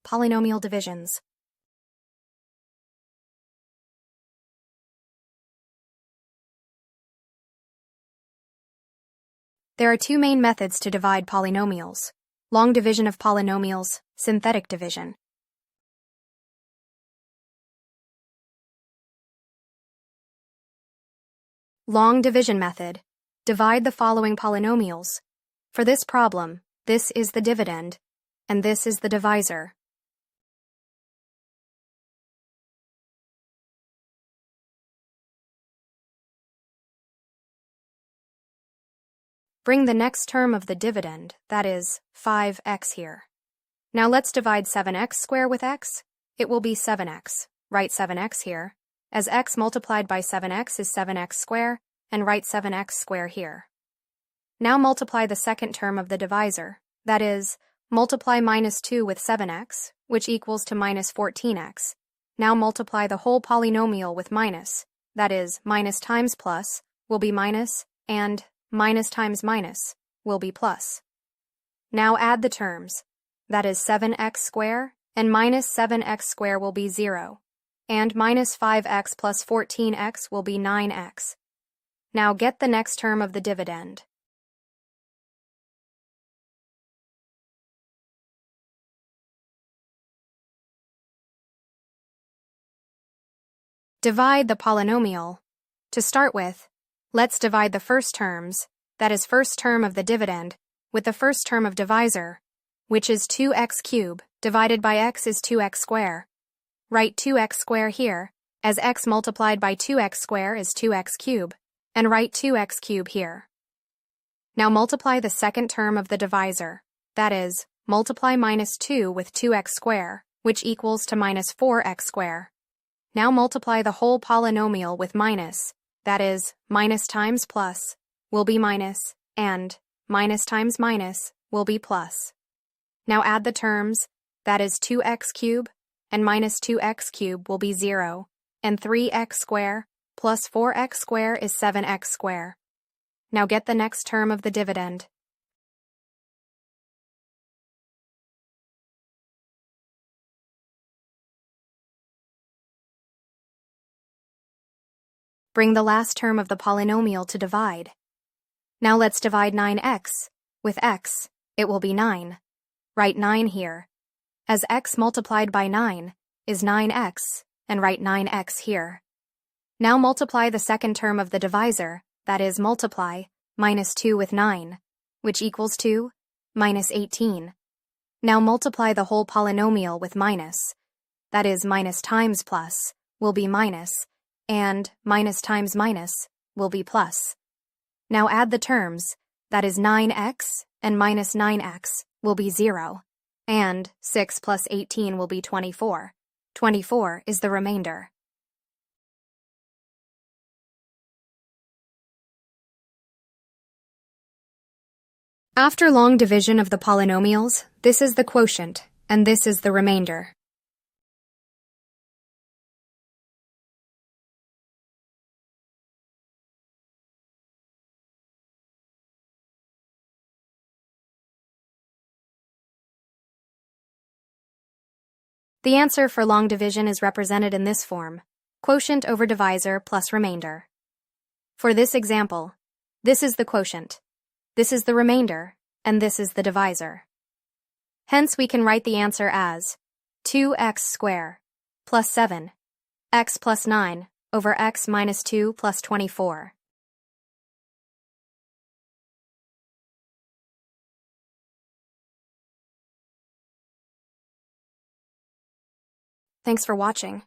Polynomial divisions. There are two main methods to divide polynomials: long division of polynomials, synthetic division. Long division method. Divide the following polynomials. For this problem, this is the dividend, and this is the divisor. Bring the next term of the dividend, that is, 5x here. Now let's divide 7x squared with x. It will be 7x. Write 7x here, as x multiplied by 7x is 7x squared, and write 7x squared here. Now multiply the second term of the divisor, that is, multiply minus 2 with 7x, which equals to minus 14x. Now multiply the whole polynomial with minus, that is, minus times plus will be minus, and minus times minus will be plus. Now add the terms, that is 7x squared, and minus 7x squared will be 0, and minus 5x plus 14x will be 9x. Now get the next term of the dividend. Divide the polynomial. To start with, let's divide the first terms, that is first term of the dividend, with the first term of divisor, which is 2x cubed divided by x is 2x squared. Write 2x squared here, as x multiplied by 2x squared is 2x cubed, and write 2x cubed here. Now multiply the second term of the divisor, that is, multiply minus 2 with 2x squared, which equals to minus 4x squared. Now multiply the whole polynomial with minus, that is, minus times plus will be minus, and minus times minus will be plus. Now add the terms, that is 2x cubed, and minus 2x cubed will be 0, and 3x squared plus 4x squared is 7x squared. Now get the next term of the dividend. Bring the last term of the polynomial to divide. Now let's divide 9x. With x, it will be 9. Write 9 here, as x multiplied by 9 is 9x, and write 9x here. Now multiply the second term of the divisor, that is, multiply minus 2 with 9, which equals to minus 18. Now multiply the whole polynomial with minus, that is, minus times plus will be minus, and minus times minus will be plus. Now add the terms, that is 9x, and minus 9x will be 0, and 6 plus 18 will be 24. 24 is the remainder. After long division of the polynomials, this is the quotient, and this is the remainder. The answer for long division is represented in this form: quotient over divisor plus remainder. For this example, this is the quotient, this is the remainder, and this is the divisor. Hence, we can write the answer as 2x squared plus 7, x plus 9 over x minus 2 plus 24. Thanks for watching.